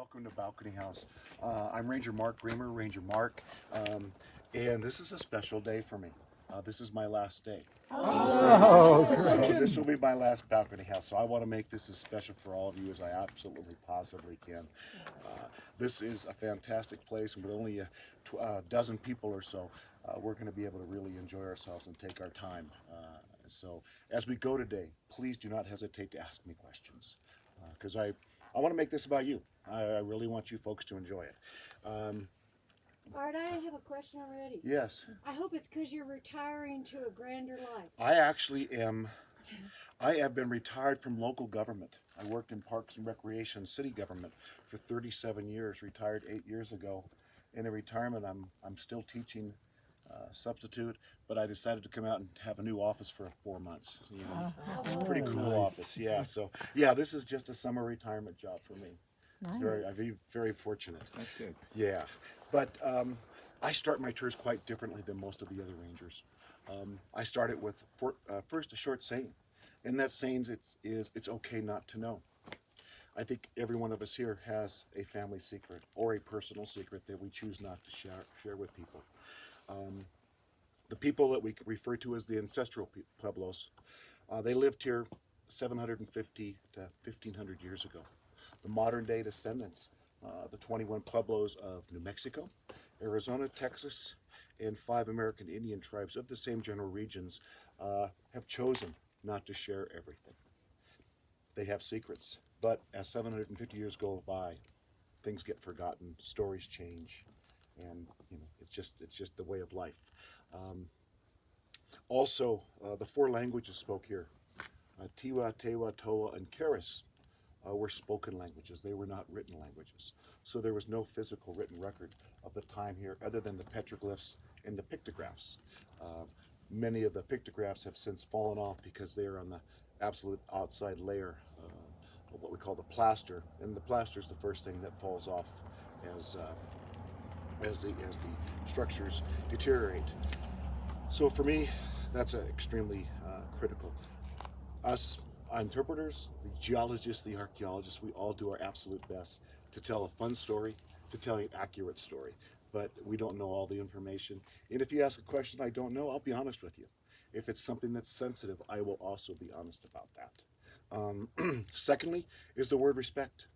Welcome to Balcony House. I'm Ranger Mark Reamer, Ranger Mark, and this is a special day for me. This is my last day. So this will be my last Balcony House. So I want to make this as special for all of you as I absolutely possibly can. This is a fantastic place, and with only a dozen people or so, we're going to be able to really enjoy ourselves and take our time. So as we go today, please do not hesitate to ask me questions, because I want to make this about you. I really want you folks to enjoy it. Art, I have a question already. Yes. I hope it's because you're retiring to a grander life. I actually am. I have been retired from local government. I worked in Parks and Recreation, city government for 37 years. Retired 8 years ago. In a retirement, I'm still teaching substitute, but I decided to come out and have a new office for 4 months. You know, it's a pretty cool office. Yeah. So yeah, this is just a summer retirement job for me. It's I'm very fortunate. That's good. Yeah, but I start my tours quite differently than most of the other rangers. I started with first a short saying, and that saying is it's okay not to know. I think every one of us here has a family secret or a personal secret that we choose not to share with people. The people that we refer to as the ancestral pueblos, they lived here 750 to 1500 years ago. The modern day descendants, the 21 pueblos of New Mexico, Arizona, Texas, and 5 American Indian tribes of the same general regions have chosen not to share everything. They have secrets, but as 750 years go by, things get forgotten, stories change, and it's just the way of life. Also, the 4 languages spoke here, Tiwa, Tewa, Toa, and Keres, were spoken languages. They were not written languages. So there was no physical written record of the time here other than the petroglyphs and the pictographs. Many of the pictographs have since fallen off because they are on the absolute outside layer of what we call the plaster, and the plaster is the first thing that falls off as the structures deteriorate. So for me, that's extremely critical. Us interpreters, the geologists, the archaeologists, we all do our absolute best to tell a fun story, to tell an accurate story, but we don't know all the information. And if you ask a question I don't know, I'll be honest with you. If it's something that's sensitive, I will also be honest about that. Secondly is the word respect.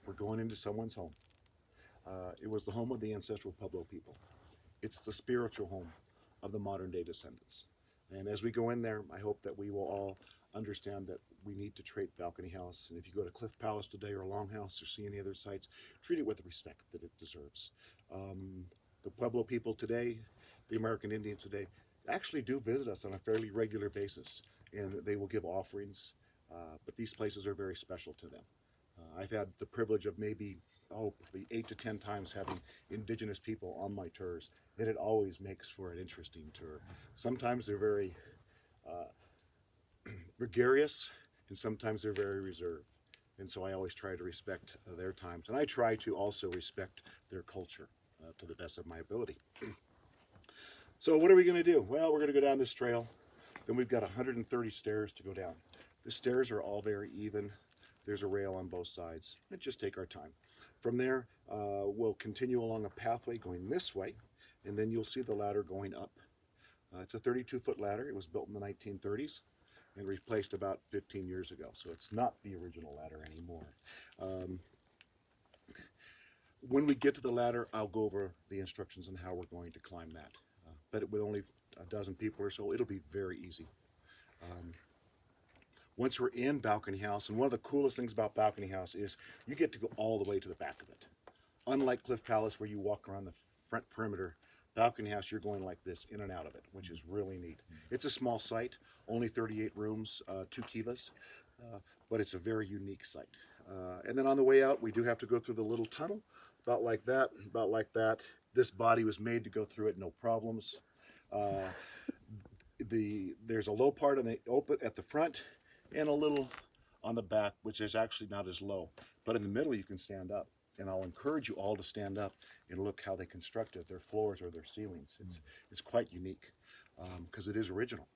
We're going into someone's home. It was the home of the ancestral Pueblo people. It's the spiritual home of the modern day descendants. And as we go in there, I hope that we will all understand that we need to treat Balcony House, and if you go to Cliff Palace today or Longhouse or see any other sites, treat it with the respect that it deserves. The Pueblo people today, the American Indians today, actually do visit us on a fairly regular basis, and they will give offerings, but these places are very special to them. I've had the privilege of maybe probably 8 to 10 times having indigenous people on my tours, and it always makes for an interesting tour. Sometimes they're very gregarious, and sometimes they're very reserved. And so I always try to respect their times, and I try to also respect their culture to the best of my ability. So what are we going to do? Well, we're going to go down this trail. Then we've got 130 stairs to go down. The stairs are all very even. There's a rail on both sides. And just take our time. From there, we'll continue along a pathway going this way, and then you'll see the ladder going up. It's a 32-foot ladder. It was built in the 1930s. And replaced about 15 years ago. So it's not the original ladder anymore. When we get to the ladder, I'll go over the instructions on how we're going to climb that. But with only a dozen people or so, it'll be very easy. Once we're in Balcony House, and one of the coolest things about Balcony House is you get to go all the way to the back of it. Unlike Cliff Palace, where you walk around the front perimeter, Balcony House, you're going like this, in and out of it, which is really neat. It's a small site, only 38 rooms, 2 kivas, but it's a very unique site. And then on the way out, we do have to go through the little tunnel, about like that, about like that. This body was made to go through it, no problems. There's a low part on the open at the front, and a little on the back, which is actually not as low. But in the middle, you can stand up. And I'll encourage you all to stand up and look how they constructed their floors or their ceilings. It's quite unique because it is original.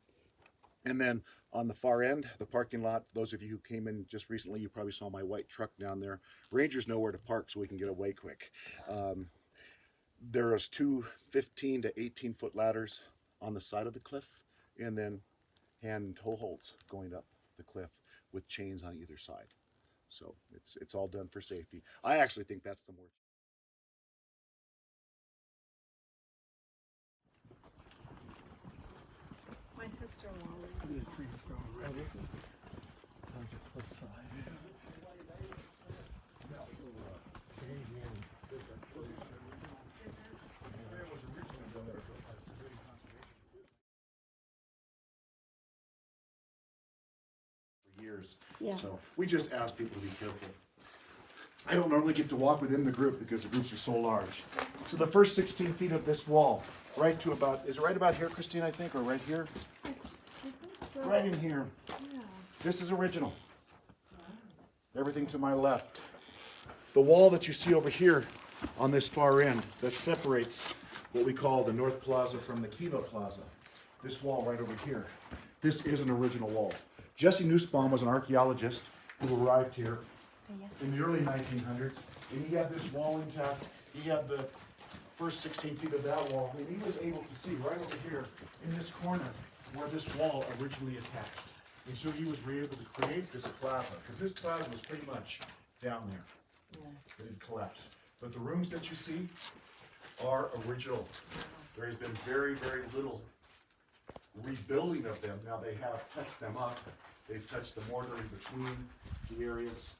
And then on the far end, the parking lot, those of you who came in just recently, you probably saw my white truck down there. Rangers know where to park so we can get away quick. There is two 15 to 18-foot ladders on the side of the cliff, and then hand tow holds going up the cliff with chains on either side. So it's all done for safety. I actually think that's the more. My sister-in-law lives. Years. Yeah. So we just ask people to be careful. I don't normally get to walk within the group because the groups are so large. So the first 16 feet of this wall, right to about, is it right about here, Christine, I think, or right here? I think so. Right in here. Yeah. This is original. Everything to my left. The wall that you see over here on this far end that separates what we call the North Plaza from the Kiva Plaza. This wall right over here. This is an original wall. Jesse Nussbaum was an archaeologist who arrived here in the early 1900s, and he had this wall intact. He had the first 16 feet of that wall, and he was able to see right over here in this corner where this wall originally attached. And so he was able to create this plaza, because this plaza was pretty much down there. Yeah. It had collapsed. But the rooms that you see are original. There has been very, very little rebuilding of them. Now they have touched them up. They've touched the mortar in between the areas.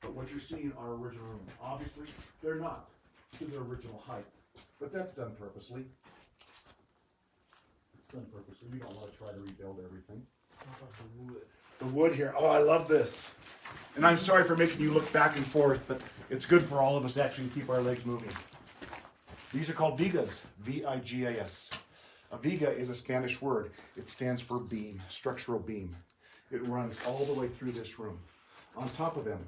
But what you're seeing are original rooms. Obviously, they're not to their original height, but that's done purposely. It's done purposely. We don't want to try to rebuild everything. The wood here. Oh, I love this. And I'm sorry for making you look back and forth, but it's good for all of us to actually keep our legs moving. These are called vigas, V-I-G-A-S. A viga is a Spanish word. It stands for beam, structural beam. It runs all the way through this room. On top of them,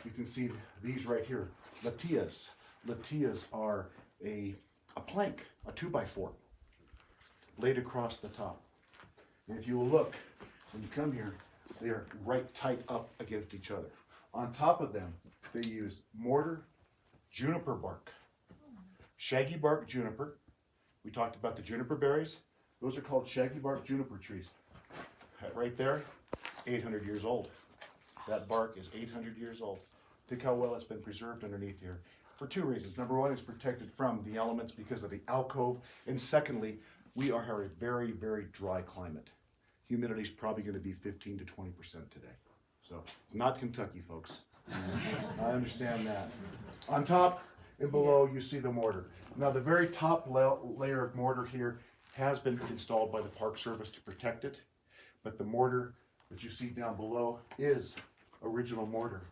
you can see these right here, latillas. Latillas are a plank, a 2x4, laid across the top. And if you will look, when you come here, they are right tight up against each other. On top of them, they use mortar, juniper bark, shaggy bark juniper. We talked about the juniper berries. Those are called shaggy bark juniper trees. That right there, 800 years old. That bark is 800 years old. Think how well it's been preserved underneath here. For two reasons. Number one, it's protected from the elements because of the alcove. And secondly, we are a very, very dry climate. Humidity is probably going to be 15 to 20% today. So it's not Kentucky, folks. I understand that. On top and below, you see the mortar. Now, the very top layer of mortar here has been installed by the Park Service to protect it. But the mortar that you see down below is original mortar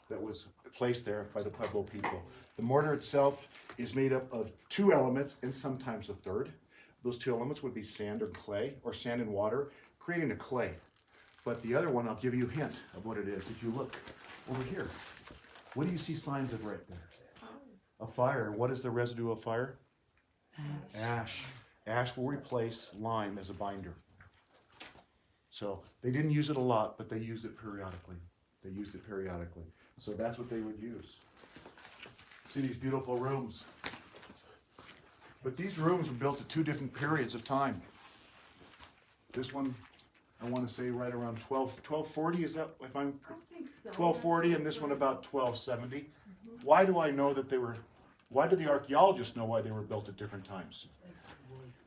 that was placed there by the Pueblo people. The mortar itself is made up of two elements and sometimes a third. Those two elements would be sand or clay, or sand and water, creating a clay. But the other one, I'll give you a hint of what it is. If you look over here, what do you see signs of right there? A fire. What is the residue of fire? Ash. Ash will replace lime as a binder. So they didn't use it a lot, but they used it periodically. They used it periodically. So that's what they would use. See these beautiful rooms. But these rooms were built at two different periods of time. This one, I want to say right around 1240, is that if I'm, I think so. 1240, and this one about 1270. Why do I know that they were, why do the archaeologists know why they were built at different times?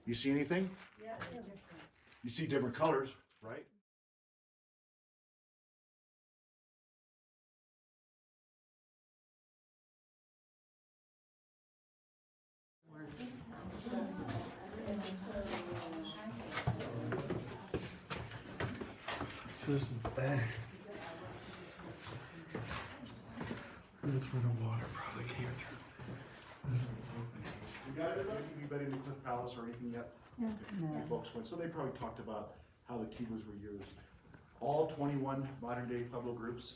You see anything? Yeah, they're different. You see different colors, right? So this is bad. That's where the water probably came through. You got it? You been into Cliff Palace or anything yet? Yeah. You folks went. So they probably talked about how the kivas were used. All 21 modern day Pueblo groups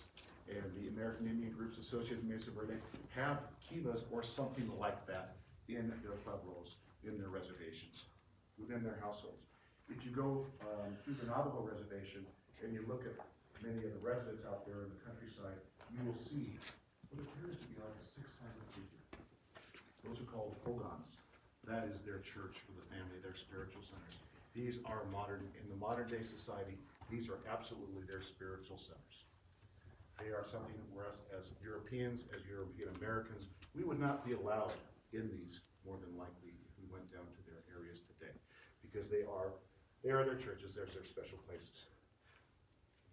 and the American Indian groups associated with Mesa Verde have kivas or something like that in their pueblos, in their reservations, within their households. If you go through the Navajo reservation and you look at many of the residents out there in the countryside, you will see what appears to be like a six-sided figure. Those are called hogans. That is their church for the family, their spiritual centers. These are in the modern day society, these are absolutely their spiritual centers. They are something where us as Europeans, as European Americans, we would not be allowed in these more than likely if we went down to their areas today, because they are their churches, they're their special places.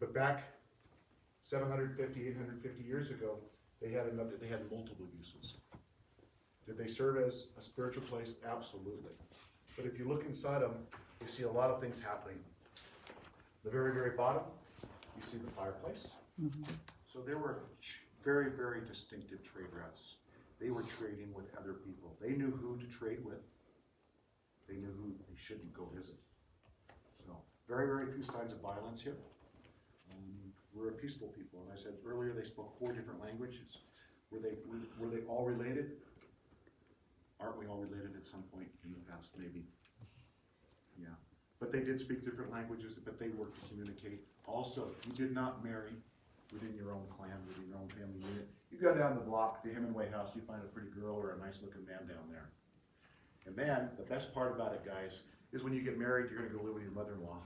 But back 750, 850 years ago, they had multiple uses. Did they serve as a spiritual place? Absolutely. But if you look inside them, you see a lot of things happening. The very, very bottom, you see the fireplace. So there were very, very distinctive trade routes. They were trading with other people. They knew who to trade with. They knew who they shouldn't go visit. So very, very few signs of violence here. We're a peaceful people, and I said earlier they spoke 4 different languages. Were they all related? Aren't we all related at some point in the past? Maybe. Yeah. But they did speak different languages, but they worked to communicate. Also, you did not marry within your own clan, within your own family unit. You go down the block to Hemingway House, you find a pretty girl or a nice looking man down there. And then, the best part about it, guys, is when you get married, you're gonna go live with your mother-in-law.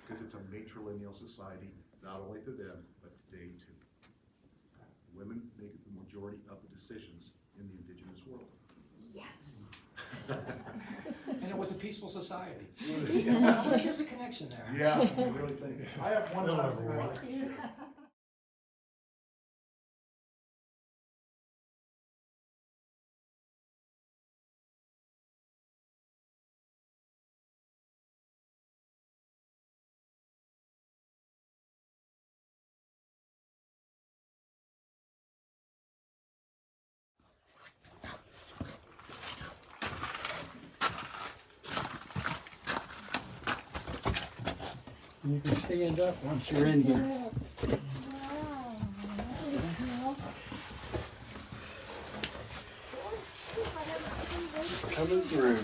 Because it's a matrilineal society, not only to them, but today too. Women make the majority of the decisions in the indigenous world. Yes. And it was a peaceful society. I wonder if there's a connection there. Yeah, I really think. I have one last thing I want to share. You can stand up once you're in here. Coming through.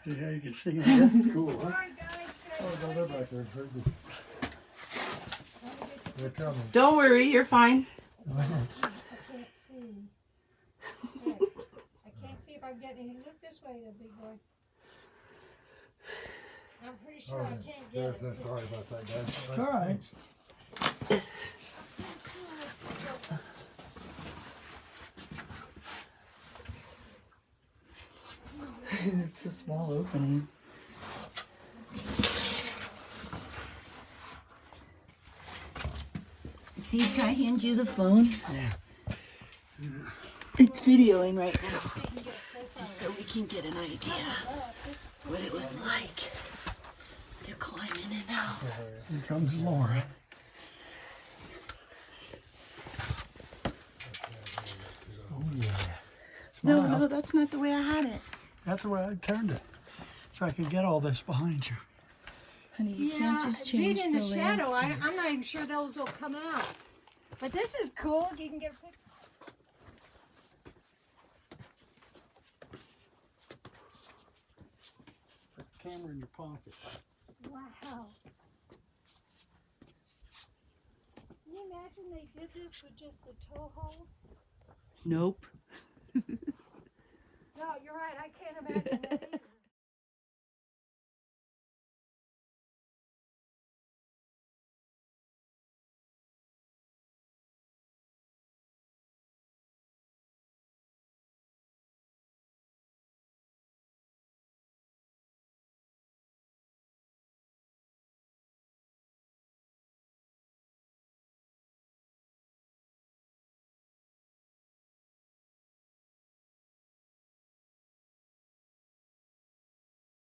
Yeah, you can stand up. Cool, huh? Oh, no, they're back there. They're coming. Don't worry, you're fine. I can't see. Yeah. I can't see if I'm getting anything. Look this way, the big boy. I'm pretty sure I can't get it. Sorry about that, guys. It's all right. It's a small opening. Steve, can I hand you the phone? Yeah. It's videoing right now, just so we can get an idea what it was like to climb in and out. Here comes Laura. Oh yeah. No, Smile. no, that's not the way I had it. That's the way I turned it, so I could get all this behind you. Honey, you can't just change being in the the shadow, landscape. I'm not even sure those will come out. But this is cool. You can get a picture. Put the camera in your pocket. Wow. Can you imagine they did this with just the toe holds? Nope. No, you're right. I can't imagine that either.